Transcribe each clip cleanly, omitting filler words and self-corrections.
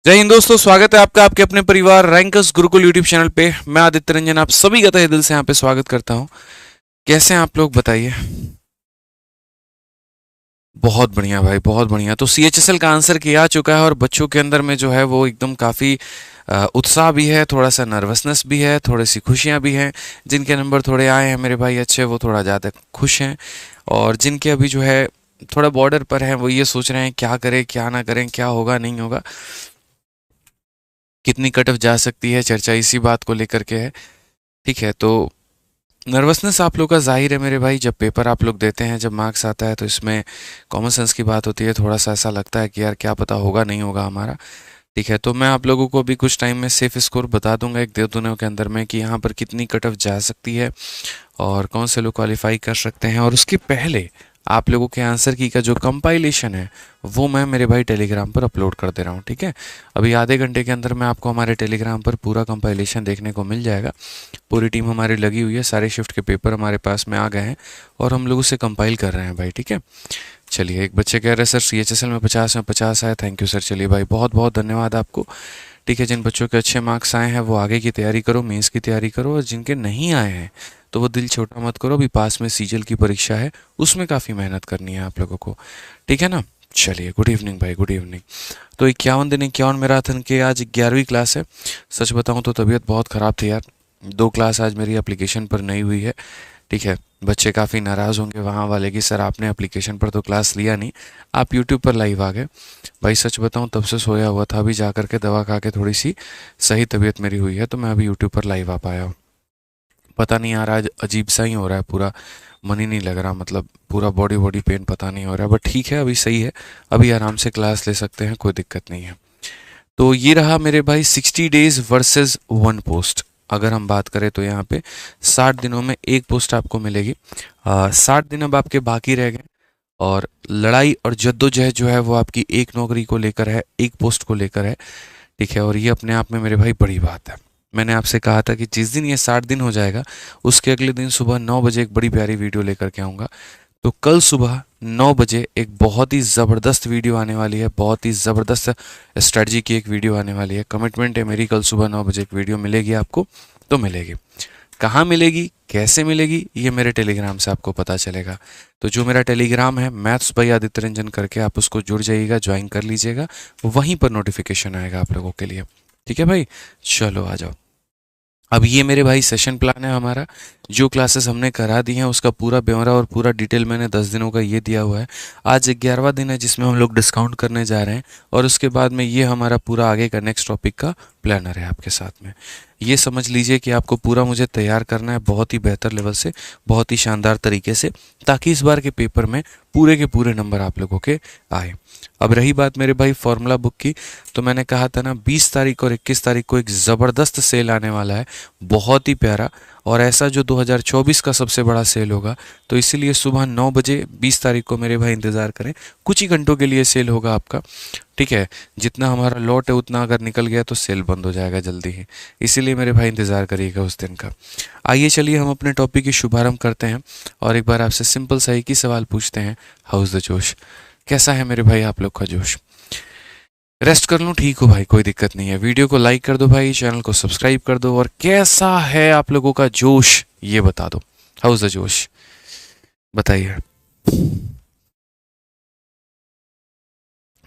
जय हिंद दोस्तों, स्वागत है आपका आपके अपने परिवार रैंकर्स गुरुकुल यूट्यूब चैनल पे। मैं आदित्य रंजन आप सभी का तहे दिल से यहाँ पे स्वागत करता हूँ। कैसे हैं आप लोग बताइए। बहुत बढ़िया भाई, बहुत बढ़िया। तो सीएचएसएल का आंसर किया आ चुका है और बच्चों के अंदर में जो है वो एकदम काफ़ी उत्साह भी है, थोड़ा सा नर्वसनेस भी है, थोड़ी सी खुशियाँ भी हैं। जिनके नंबर थोड़े आए हैं मेरे भाई अच्छे, वो थोड़ा ज़्यादा खुश हैं। और जिनके अभी जो है थोड़ा बॉर्डर पर हैं, वो ये सोच रहे हैं क्या करें क्या ना करें, क्या होगा नहीं होगा, कितनी कट ऑफ जा सकती है। चर्चा इसी बात को लेकर के है। ठीक है, तो नर्वसनेस आप लोग का जाहिर है मेरे भाई। जब पेपर आप लोग देते हैं, जब मार्क्स आता है, तो इसमें कॉमन सेंस की बात होती है। थोड़ा सा ऐसा लगता है कि यार क्या पता होगा नहीं होगा हमारा। ठीक है, तो मैं आप लोगों को अभी कुछ टाइम में सेफ स्कोर बता दूंगा एक दो दिनों के अंदर में कि यहाँ पर कितनी कट ऑफ जा सकती है और कौन से लोग क्वालिफाई कर सकते हैं। और उसके पहले आप लोगों के आंसर की का जो कंपाइलेशन है वो मैं मेरे भाई टेलीग्राम पर अपलोड कर दे रहा हूँ। ठीक है, अभी आधे घंटे के अंदर में आपको हमारे टेलीग्राम पर पूरा कंपाइलेशन देखने को मिल जाएगा। पूरी टीम हमारी लगी हुई है, सारे शिफ्ट के पेपर हमारे पास में आ गए हैं और हम लोग उसे कंपाइल कर रहे हैं भाई। ठीक है, चलिए। एक बच्चे कह रहे हैं सर सीएचएसएल में 50 में 50 आया। Thank you sir. चलिए भाई, बहुत बहुत धन्यवाद आपको। ठीक है, जिन बच्चों के अच्छे मार्क्स आए हैं वो आगे की तैयारी करो, मेंस की तैयारी करो। और जिनके नहीं आए हैं तो वो दिल छोटा मत करो। अभी पास में सीजल की परीक्षा है, उसमें काफ़ी मेहनत करनी है आप लोगों को। ठीक है ना। चलिए, गुड इवनिंग भाई, गुड इवनिंग। तो 51 दिन 51 मैराथन के आज 11वीं क्लास है। सच बताऊं तो तबीयत बहुत ख़राब थी यार। 2 क्लास आज मेरी एप्लीकेशन पर नहीं हुई है। ठीक है, बच्चे काफ़ी नाराज़ होंगे वहाँ वाले कि सर आपने एप्लीकेशन पर तो क्लास लिया नहीं, आप यूट्यूब पर लाइव आ गए। भाई सच बताऊँ तब से सोया हुआ था, अभी जा कर के दवा खा के थोड़ी सी सही तबीयत मेरी हुई है, तो मैं अभी यूट्यूब पर लाइव आ पाया हूँ। पता नहीं यार, आज अजीब सा ही हो रहा है पूरा। मन ही नहीं लग रहा, मतलब पूरा बॉडी बॉडी पेन पता नहीं हो रहा है। बट ठीक है, अभी सही है। अभी आराम से क्लास ले सकते हैं, कोई दिक्कत नहीं है। तो ये रहा मेरे भाई 60 डेज वर्सेस 1 पोस्ट। अगर हम बात करें तो यहाँ पे 60 दिनों में एक पोस्ट आपको मिलेगी। 60 दिन अब आपके बाकी रह गए और लड़ाई और जद्दोजहद जो है वो आपकी एक नौकरी को लेकर है, एक पोस्ट को लेकर है। ठीक है, और ये अपने आप में मेरे भाई बड़ी बात है। मैंने आपसे कहा था कि जिस दिन ये 60 दिन हो जाएगा उसके अगले दिन सुबह 9 बजे एक बड़ी प्यारी वीडियो लेकर के आऊँगा। तो कल सुबह 9 बजे एक बहुत ही ज़बरदस्त वीडियो आने वाली है, बहुत ही ज़बरदस्त स्ट्रेटजी की एक वीडियो आने वाली है। कमिटमेंट है मेरी, कल सुबह 9 बजे एक वीडियो मिलेगी आपको। तो मिलेगी, कहाँ मिलेगी कैसे मिलेगी ये मेरे टेलीग्राम से आपको पता चलेगा। तो जो मेरा टेलीग्राम है मैथ्स बाय आदित्य रंजन करके, आप उसको जुड़ जाइएगा, ज्वाइन कर लीजिएगा। वहीं पर नोटिफिकेशन आएगा आप लोगों के लिए। ठीक है भाई, चलो आ जाओ। अब ये मेरे भाई सेशन प्लान है हमारा। जो क्लासेस हमने करा दी हैं उसका पूरा ब्यौरा और पूरा डिटेल मैंने 10 दिनों का ये दिया हुआ है। आज 11वां दिन है जिसमें हम लोग डिस्काउंट करने जा रहे हैं और उसके बाद में ये हमारा पूरा आगे का नेक्स्ट टॉपिक का प्लानर है आपके साथ में। ये समझ लीजिए कि आपको पूरा मुझे तैयार करना है बहुत ही बेहतर लेवल से, बहुत ही शानदार तरीके से, ताकि इस बार के पेपर में पूरे के पूरे नंबर आप लोगों के आए। अब रही बात मेरे भाई फॉर्मूला बुक की, तो मैंने कहा था ना 20 तारीख और 21 तारीख को एक ज़बरदस्त सेल आने वाला है, बहुत ही प्यारा। और ऐसा जो 2024 का सबसे बड़ा सेल होगा। तो इसीलिए सुबह 9 बजे 20 तारीख को मेरे भाई इंतज़ार करें। कुछ ही घंटों के लिए सेल होगा आपका। ठीक है, जितना हमारा लॉट है उतना अगर निकल गया तो सेल बंद हो जाएगा जल्दी ही। इसीलिए मेरे भाई इंतज़ार करिएगा उस दिन का। आइए चलिए हम अपने टॉपिक की शुभारंभ करते हैं और एक बार आपसे सिंपल सा एक ही सवाल पूछते हैं। हाउस द जोश? कैसा है मेरे भाई आप लोग का जोश? रेस्ट कर लूँ? ठीक हो भाई, कोई दिक्कत नहीं है। वीडियो को लाइक कर दो भाई, चैनल को सब्सक्राइब कर दो। और कैसा है आप लोगों का जोश ये बता दो। हाउस द जोश बताइए।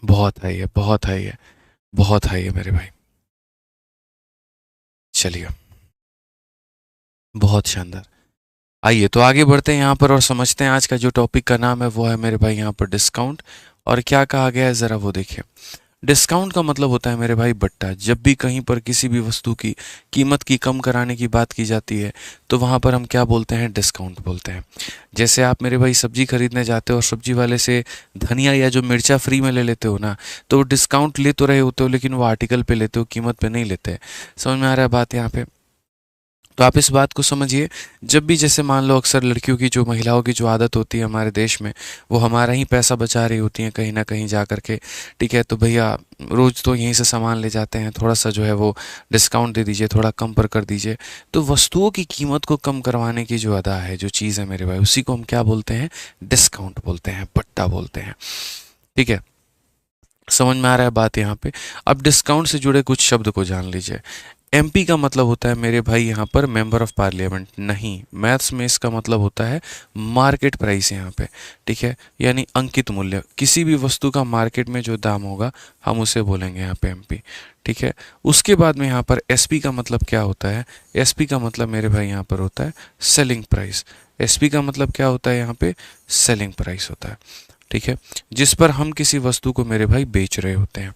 बहुत हाई है, बहुत हाई है, बहुत हाई है मेरे भाई। चलिए, बहुत शानदार। आइए तो आगे बढ़ते हैं यहाँ पर और समझते हैं आज का जो टॉपिक का नाम है वो है मेरे भाई यहाँ पर डिस्काउंट। और क्या कहा गया है ज़रा वो देखिए। डिस्काउंट का मतलब होता है मेरे भाई बट्टा। जब भी कहीं पर किसी भी वस्तु की कीमत की कम कराने की बात की जाती है तो वहाँ पर हम क्या बोलते हैं? डिस्काउंट बोलते हैं। जैसे आप मेरे भाई सब्जी खरीदने जाते हो और सब्जी वाले से धनिया या जो मिर्चा फ्री में ले लेते हो ना, तो डिस्काउंट ले तो रहे होते हो लेकिन वो आर्टिकल पे लेते हो, कीमत पे नहीं लेते। समझ में आ रहा है बात यहाँ पे? तो आप इस बात को समझिए। जब भी जैसे मान लो अक्सर लड़कियों की जो महिलाओं की जो आदत होती है हमारे देश में, वो हमारा ही पैसा बचा रही होती हैं कहीं ना कहीं जा कर के। ठीक है, तो भैया रोज़ तो यहीं से सामान ले जाते हैं, थोड़ा सा जो है वो डिस्काउंट दे दीजिए, थोड़ा कम पर कर दीजिए। तो वस्तुओं की कीमत को कम करवाने की जो अदा है, जो चीज़ है मेरे भाई, उसी को हम क्या बोलते हैं? डिस्काउंट बोलते हैं, पट्टा बोलते हैं। ठीक है, समझ में आ रहा है बात यहाँ पे। अब डिस्काउंट से जुड़े कुछ शब्द को जान लीजिए। एमपी का मतलब होता है मेरे भाई यहाँ पर मेंबर ऑफ पार्लियामेंट, नहीं, मैथ्स में इसका मतलब होता है मार्केट प्राइस यहाँ पे, ठीक है, यानी अंकित मूल्य। किसी भी वस्तु का मार्केट में जो दाम होगा हम उसे बोलेंगे यहाँ पे एमपी, ठीक है। उसके बाद में यहाँ पर एसपी का मतलब क्या होता है? एसपी का मतलब मेरे भाई यहाँ पर होता है सेलिंग प्राइस। एसपी का मतलब क्या होता है? यहाँ पे सेलिंग प्राइस होता है, ठीक है, जिस पर हम किसी वस्तु को मेरे भाई बेच रहे होते हैं।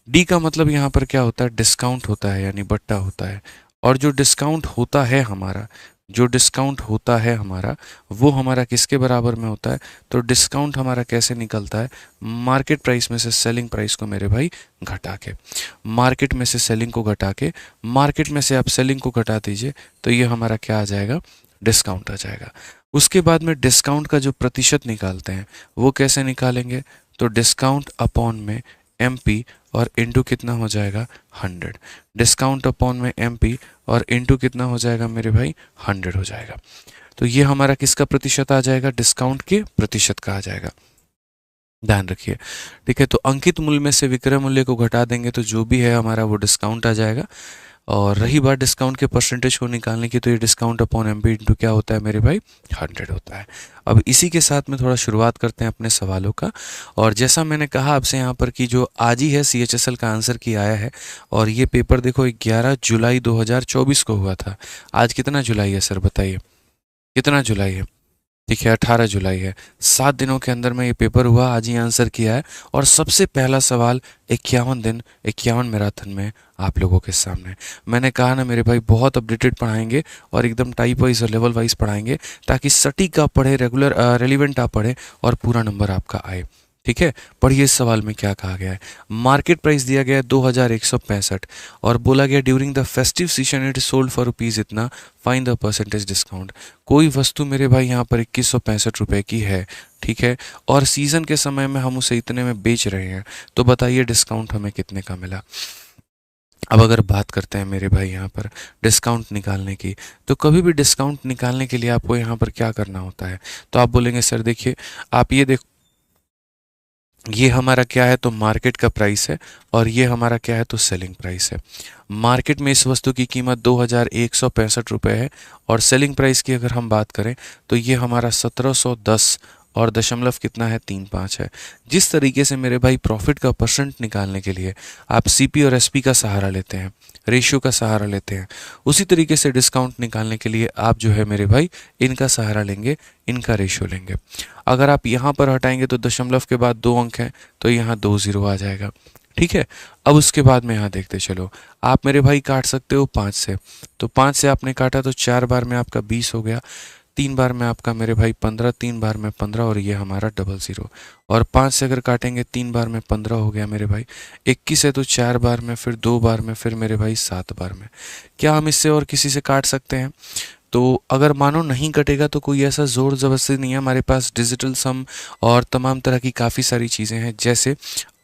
डी का मतलब यहाँ पर क्या होता है? डिस्काउंट होता है, यानी बट्टा होता है। और जो डिस्काउंट होता है हमारा, जो डिस्काउंट होता है हमारा, वो हमारा किसके बराबर में होता है? तो डिस्काउंट हमारा कैसे निकलता है? मार्केट प्राइस में से सेलिंग प्राइस को मेरे भाई घटा के, मार्केट में से सेलिंग को घटा के, मार्केट में से आप सेलिंग को घटा दीजिए तो ये हमारा क्या आ जाएगा? डिस्काउंट आ जाएगा। उसके बाद में डिस्काउंट का जो प्रतिशत निकालते हैं वो कैसे निकालेंगे? तो डिस्काउंट अपॉन में एमपी और इनटू कितना हो जाएगा? 100। डिस्काउंट अपॉन में एमपी और इनटू कितना हो जाएगा मेरे भाई? 100 हो जाएगा। तो ये हमारा किसका प्रतिशत आ जाएगा? डिस्काउंट के प्रतिशत का आ जाएगा, ध्यान रखिए, ठीक है। तो अंकित मूल्य में से विक्रय मूल्य को घटा देंगे तो जो भी है हमारा वो डिस्काउंट आ जाएगा। और रही बात डिस्काउंट के परसेंटेज को निकालने की, तो ये डिस्काउंट अपॉन एमपी इंटू क्या होता है मेरे भाई? 100 होता है। अब इसी के साथ में थोड़ा शुरुआत करते हैं अपने सवालों का। और जैसा मैंने कहा आपसे यहाँ पर कि जो आज ही है सीएचएसएल का आंसर की आया है, और ये पेपर देखो 11 जुलाई 2024 को हुआ था। आज कितना जुलाई है सर बताइए, कितना जुलाई है? ठीक है, 18 जुलाई है। 7 दिनों के अंदर में ये पेपर हुआ, आज ही आंसर किया है। और सबसे पहला सवाल 51 दिन 51 मैराथन में आप लोगों के सामने। मैंने कहा ना मेरे भाई, बहुत अपडेटेड पढ़ाएंगे और एकदम टाइप वाइज और लेवल वाइज पढ़ाएंगे, ताकि सटीक आप पढ़े, रेगुलर रेलिवेंट आप पढ़े और पूरा नंबर आपका आए, ठीक है। पढ़िए इस सवाल में क्या कहा गया है। मार्केट प्राइस दिया गया है 2165 और बोला गया during the festive season it sold for rupees इतना, फाइंड द परसेंटेज डिस्काउंट। कोई वस्तु मेरे भाई यहाँ पर 2165 रुपये की है, ठीक है, और सीज़न के समय में हम उसे इतने में बेच रहे हैं, तो बताइए डिस्काउंट हमें कितने का मिला। अब अगर बात करते हैं मेरे भाई यहाँ पर डिस्काउंट निकालने की, तो कभी भी डिस्काउंट निकालने के लिए आपको यहाँ पर क्या करना होता है? तो आप बोलेंगे सर देखिए, आप ये देखो, ये हमारा क्या है? तो मार्केट का प्राइस है, और ये हमारा क्या है? तो सेलिंग प्राइस है। मार्केट में इस वस्तु की कीमत 2165 रुपये है, और सेलिंग प्राइस की अगर हम बात करें तो ये हमारा 1710 और दशमलव कितना है? 35 है। जिस तरीके से मेरे भाई प्रॉफिट का परसेंट निकालने के लिए आप सीपी और एसपी का सहारा लेते हैं, रेशियो का सहारा लेते हैं, उसी तरीके से डिस्काउंट निकालने के लिए आप जो है मेरे भाई इनका सहारा लेंगे, इनका रेशियो लेंगे। अगर आप यहाँ पर हटाएंगे तो दशमलव के बाद 2 अंक हैं, तो यहाँ 2 जीरो आ जाएगा, ठीक है। अब उसके बाद में यहाँ देखते चलो, आप मेरे भाई काट सकते हो 5 से, तो 5 से आपने काटा तो 4 बार में आपका 20 हो गया, 3 बार में आपका मेरे भाई 15, 3 बार में 15, और ये हमारा डबल ज़ीरो। और 5 से अगर काटेंगे 3 बार में 15 हो गया मेरे भाई। 21 है तो 4 बार में, फिर 2 बार में, फिर मेरे भाई 7 बार में। क्या हम इससे और किसी से काट सकते हैं? तो अगर मानो नहीं कटेगा तो कोई ऐसा ज़ोर ज़बरदस्ती नहीं है, हमारे पास डिजिटल सम और तमाम तरह की काफ़ी सारी चीज़ें हैं। जैसे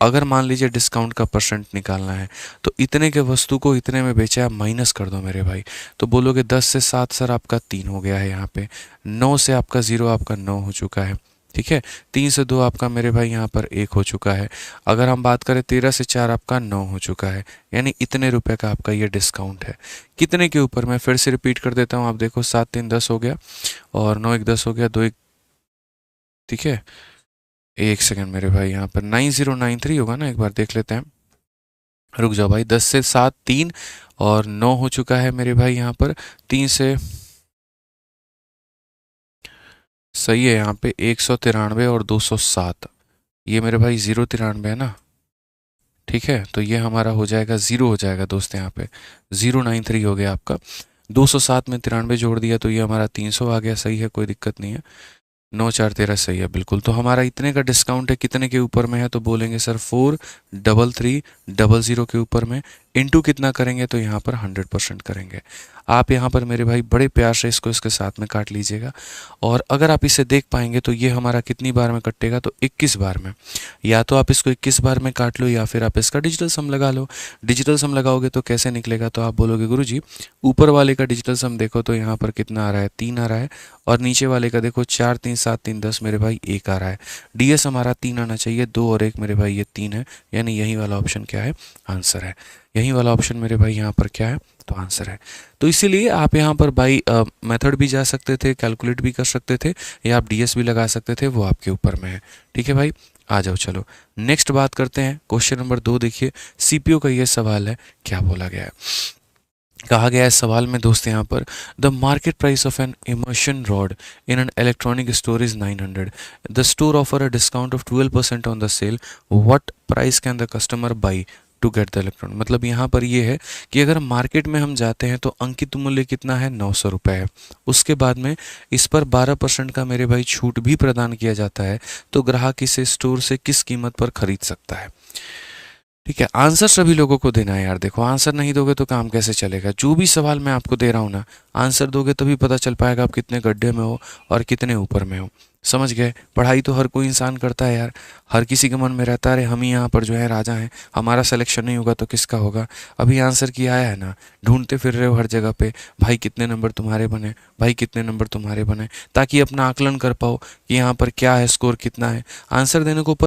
अगर मान लीजिए डिस्काउंट का परसेंट निकालना है, तो इतने के वस्तु को इतने में बेचा है, माइनस कर दो मेरे भाई, तो बोलोगे 10 से 7 सर आपका 3 हो गया है यहाँ पे, 9 से आपका 0 आपका 9 हो चुका है, ठीक है, 3 से 2 आपका मेरे भाई यहाँ पर 1 हो चुका है। अगर हम बात करें 13 से 4 आपका 9 हो चुका है, यानी इतने रुपए का आपका ये डिस्काउंट है। कितने के ऊपर? मैं फिर से रिपीट कर देता हूँ, आप देखो 7 3 10 हो गया, और 9 1 10 हो गया, 2 1, ठीक है, एक सेकंड मेरे भाई, यहाँ पर 9093 होगा ना, एक बार देख लेते हैं, रुक जाओ भाई। 10 से 7 3 और 9 हो चुका है मेरे भाई यहाँ पर, 3 से, सही है, यहाँ पे 193 और 207, ये मेरे भाई 093 है ना, ठीक है। तो ये हमारा हो जाएगा 0 हो जाएगा दोस्त, यहाँ पे 093 हो गया आपका। 207 में 93 जोड़ दिया तो ये हमारा 300 आ गया, सही है, कोई दिक्कत नहीं है। 9 4 13 सही है बिल्कुल। तो हमारा इतने का डिस्काउंट है, कितने के ऊपर में है? तो बोलेंगे सर 433000 के ऊपर में, इनटू कितना करेंगे तो यहाँ पर 100% करेंगे। आप यहाँ पर मेरे भाई बड़े प्यार से इसको इसके साथ में काट लीजिएगा, और अगर आप इसे देख पाएंगे तो ये हमारा कितनी बार में कटेगा, तो 21 बार में। या तो आप इसको 21 बार में काट लो, या फिर आप इसका डिजिटल सम लगा लो। डिजिटल सम लगाओगे तो कैसे निकलेगा, तो आप बोलोगे गुरुजी ऊपर वाले का डिजिटल सम देखो तो यहाँ पर कितना आ रहा है, 3 आ रहा है, और नीचे वाले का देखो 4 3 7 3 10 मेरे भाई 1 आ रहा है। डीएस हमारा 3 आना चाहिए, 2 और 1 मेरे भाई ये 3 है, यानी यही वाला ऑप्शन क्या है, आंसर है। यही वाला ऑप्शन मेरे भाई यहाँ पर क्या है, तो आंसर है। तो इसीलिए आप यहाँ पर बाई मेथड भी जा सकते थे, कैलकुलेट भी कर सकते थे, या आप डीएस भी लगा सकते थे, वो आपके ऊपर में है। ठीक है भाई, आ जाओ चलो नेक्स्ट बात करते हैं। क्वेश्चन नंबर 2 देखिए, सीपीयू का ये सवाल है, क्या बोला गया है। कहा गया है सवाल में दोस्त यहाँ पर, the market price of an immersion rod in an electronic store is 900, the store offer a discount of 12% on the sale, what price can the customer buy to get the electron. मतलब यहाँ पर ये है कि अगर market में हम जाते हैं तो अंकित मूल्य कितना है, 900 रुपये है। उसके बाद में इस पर 12% का मेरे भाई छूट भी प्रदान किया जाता है, तो ग्राहक इसे स्टोर से किस कीमत पर खरीद सकता है। ठीक है, आंसर सभी लोगों को देना है यार। देखो आंसर नहीं दोगे तो काम कैसे चलेगा। जो भी सवाल मैं आपको दे रहा हूँ ना, आंसर दोगे तभी पता चल पाएगा आप कितने गड्ढे में हो और कितने ऊपर में हो। समझ गए। पढ़ाई तो हर कोई इंसान करता है यार, हर किसी के मन में रहता है अरे हम ही यहाँ पर जो है राजा हैं, हमारा सिलेक्शन नहीं होगा तो किसका होगा। अभी आंसर की आया है ना, ढूंढते फिर रहे हो हर जगह पे, भाई कितने नंबर तुम्हारे बने, भाई कितने नंबर तुम्हारे बने, ताकि अपना आकलन कर पाओ कि यहाँ पर क्या है, स्कोर कितना है। आंसर देने को